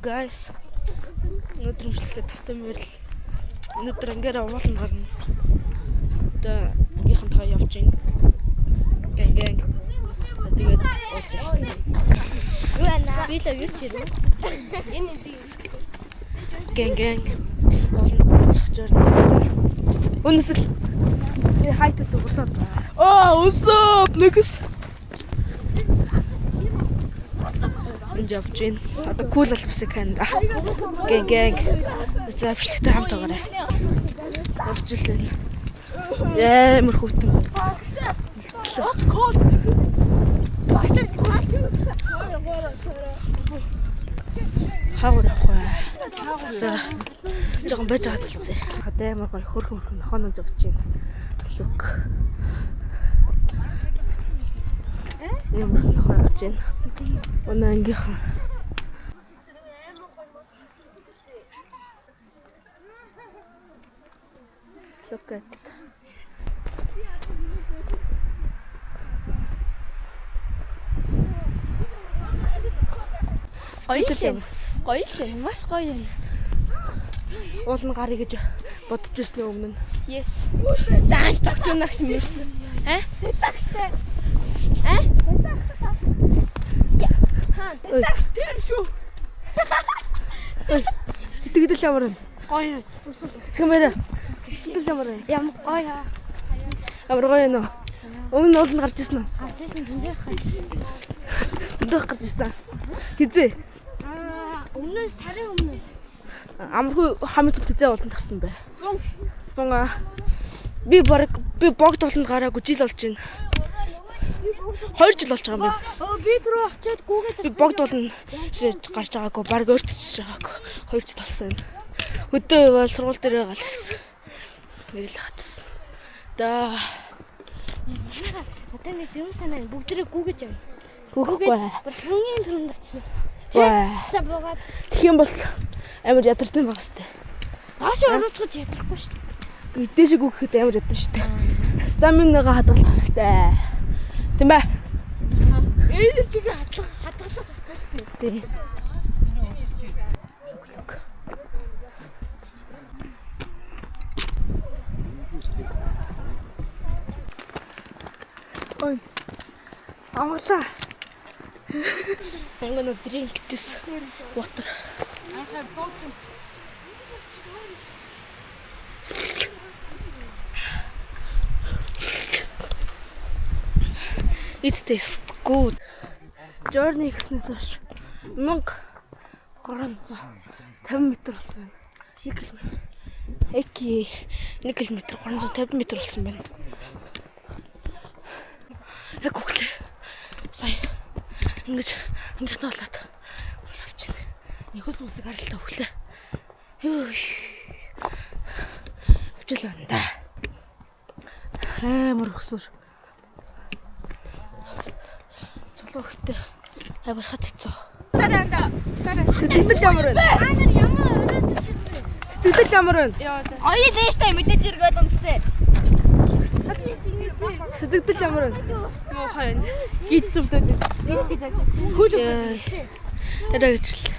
guys. Өнөөдөр имчилгээ тавтан мөрөл. Өнөөдөр ангаараа уулан гарна. Одоо ангийнхан тоо явж гин. Гэнг. Тэгээд уулзъя. Би л юу ч юм. Энэ би. Гэнг. Уулан гарах жирнэсэн. Өнөөсөл say hi to the world. Oh, what's up, niggas? Явжин. Одоо cool албасыг ханд. Гэнг. Завшигтай хамт байгаарай. Явж л байна. Ямар хүүтэн. Хавар хаа. За. Жогон байж байгаа тулцээ. Одоо ямар гоё хөрхөн нохонод явж байна. Look. Ямар нохоо явж байна. Өнөө ангийнхан. Look at it. Гоё л маш гоё юм. Уулын гарыг гэж бодож ирсний өмнө. Yes. Дааш тогтногч мэрсэн. Тагстай. Тагс тэр шүү. Сэтгэл ямар вэ? Гоё. Хэмээрээ. Сэтгэл ямар вэ? Ямар гоё. Ямар гоё нөө. Өмнө нь ууланд гарч ирсэн үү? Гарч ирсэн, зинжээх гарч ирсэн. Өдөө гарч ирсэн. Хизээ. Өмнө сарын өмнө. Амаргүй хамгийн сүүлд хизээ ууланд гарсан бэ? 100. Би богд ууланд гараагүй жил болж байна. 2 жил болж байгаа юм байна. Би түрүү очиод гүүгээд Би богд ууланд гарч байгаагүй, баг өөртөж байгаагүй. 2 жил болсон байна. Өдөө явал сургууль дээрээ галсан. Мэгэл хатсан. Да. одоо нэг зөв санаа бүгдээ гүүгэж явна. Гүүхгүй. Хамгийн түрүүнд очив. За буугаад тэгэх юм бол амар ядартай байх хэвээр. доош оруулахж ядрахгүй шүү дээ. Дээшээ гүгэхэд амар ядар шүү дээ. Стаминага хадгалах хэрэгтэй. Тийм бай. Энержиг хадгалах хэрэгтэй шүү дээ. Тийм. Ой. Амгалаа. I'm gonna drink this water. I have bottom. It tastes good. Journey гэснээс хойш 1350 м болсон байна. 1 км 350 м болсон байна. Яг үглээ. Сая ингэж ангийнхнаа болоод явж байна. Нөхөс мөсөг харалтаа өглөө. Юу. Авчил байна да. Амар өсвөр. Цолоо ихтэй амар хат хэцүү. Сэтгэл ямар вэ? Ямар өрөөд чирвэ. Сэтгэл ямар вэ? Оёо лээштэй мэдээж иргээд өмчтэй. Сэтгэл ямар вэ? Муухай байна. Гидсүвдөө. Гэж ажилласан. Хөлөө. Яраа гэжлээ.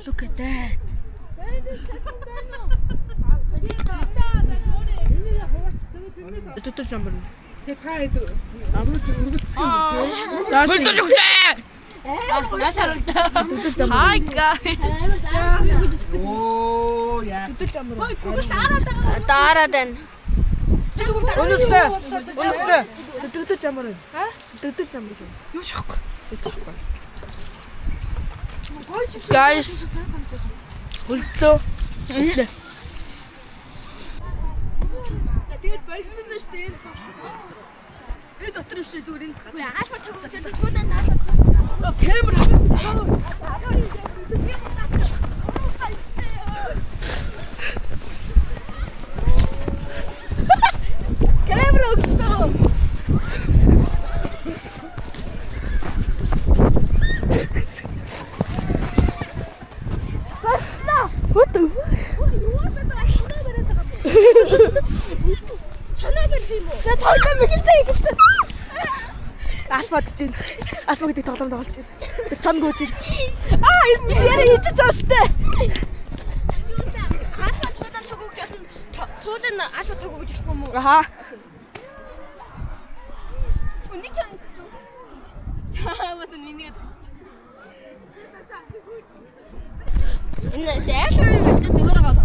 Look at that. Tutto number. Hi guys. Oh yeah. Дараадан. Өнөстэй. Tutto number. Tutto number. Юу шахах? Guys. Үлдлөө. Тэгээд болсон нь шүү дээ энэ зуршил. Би дотор өвшөө зүгээр энд гар. Аашгүй тавьж төлөвлөнө нааш. Камера. Камера өгдөө. What the fuck? Чанаа барих юм уу? За тоолтой мэгтэй Альфа дэж байна. Альфа гэдэг тоглоом тоглож байна. Тэр чон гүйж байна. Энэ яри хийж байгаа штэ. Альфа туулан төгөөж ясан. Туулан альфа төгөөж ирэх юм уу? Аха. Үнийг чам. Чамаас нэнийг төгч. Энэ шэшүү биш зүгээр байгаа.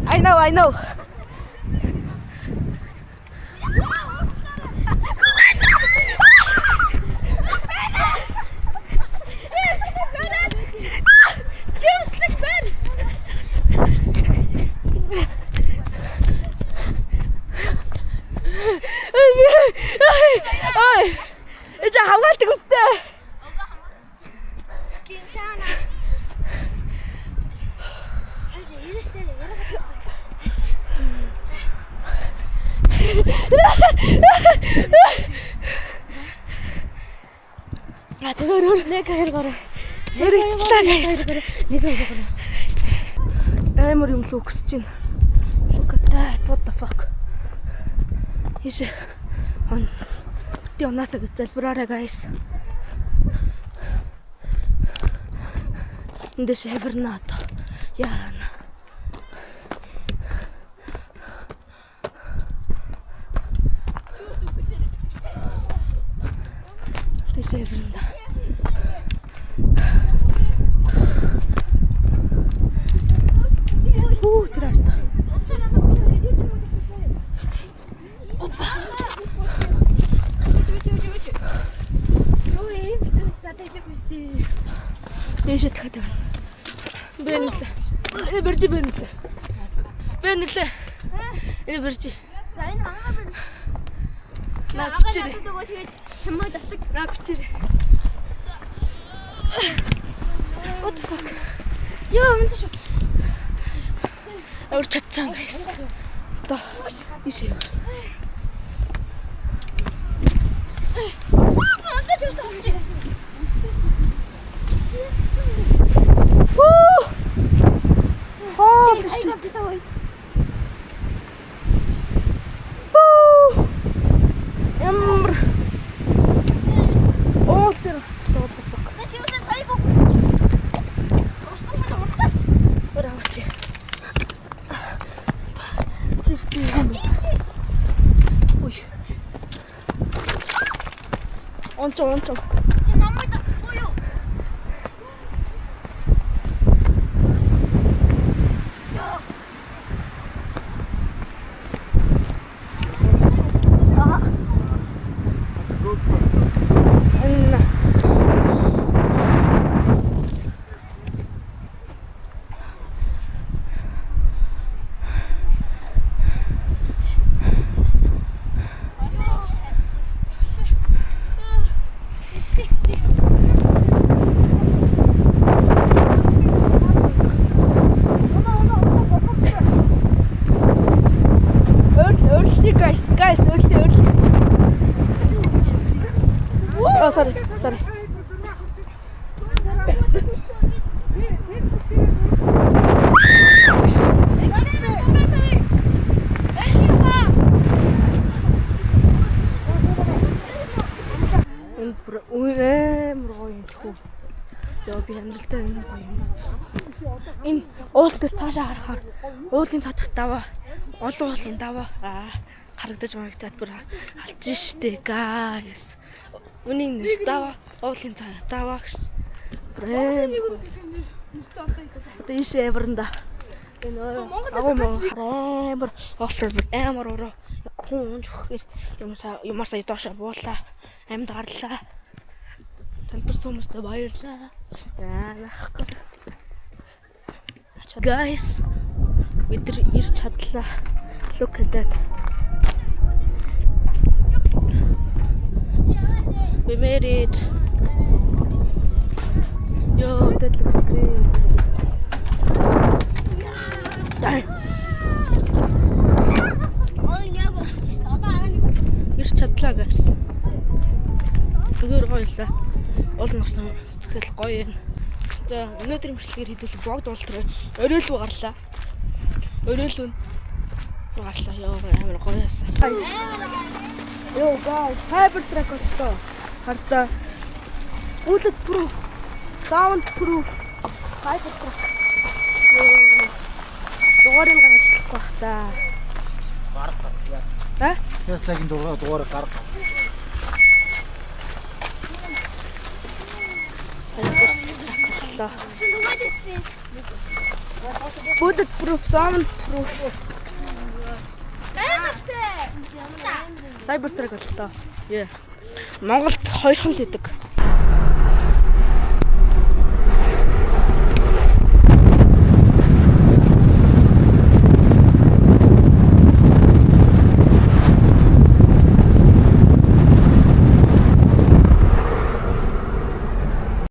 I know. Эцэг хавгаалдаг үстэй. Кинчана. Хаяа ирээстэй яриагаад тэгэр нэг хэрэг. хэрэгчлээ guys. Нэг хэрэг. Амар юм л өгсөж байна. Look at that. What the fuck? Ишээ. Тэ унаасаа гэж залбираарай guys. Эндээс хавирна одоо. Яана. Тэсэвэрнэ. Тэрарт. Опа. Юу юм бицүү надад хэлэх үстэй. Дэшээ дахиад байна. Бэнэлээ. Энэ бэржи бэнэлээ. Бэнэлээ. Энэ бэржи. За энэ агаа бэр. Наа бичээрэй. Тэгвэл тэгээд чамайг тасдаг. Наа бичээрэй. What the fuck? Яа мэдээ шүү. Өөр чадсан guys. Одоо ишээ. Надад ч юм. Holy shit. Ямар оол дээр орчихлоо what the fuck. Тэ чи үсэн тайгуу. Өөр аваач. Just юм. Ой. Онцоо. Чи намайг тахгүй юу? Guys, early. Oh, sorry. Яа би амралтай энэ гоё юм. Энэ уул дээр цаашаа харахаар уулын цатах даваа, олон уулын даваа харагдаж марагдаад бүр алж штэ guys. Үнийг нэр даваа, уулын даваа гэж. Брэм. Одоо ишээ эвэрнда. Энэ агуу оффер амар ороо. Хүн зүхээр юмар сая доошо буулаа. Амьд гарлаа. Таньсан хүмүүстээ баярлалаа. Guys, бид ирж чадлаа. Look at that. We made it. Yo, that looks great. Damn. Ирж чадлаа guys. Зүгээр гоёлаа. Олон ногсон сэтгэл гоё юм. За өнөөдрийн бичлэгээр хэдүүлээ богд уултраа. Орой л гарлаа. Орой л Гарлаа ёо амар гоё яасан. Йоо guys, Cybertruck боллоо. Хардаа bulletproof, soundproof Cybertruck. Дугаарыг гаргах бах та. Да? Tesla-гийн дугаарыг гаргах. Cybertruck. Bulletproof, soundproof Cybertruck боллоо. Яа. Монголд 2 хон л идэг.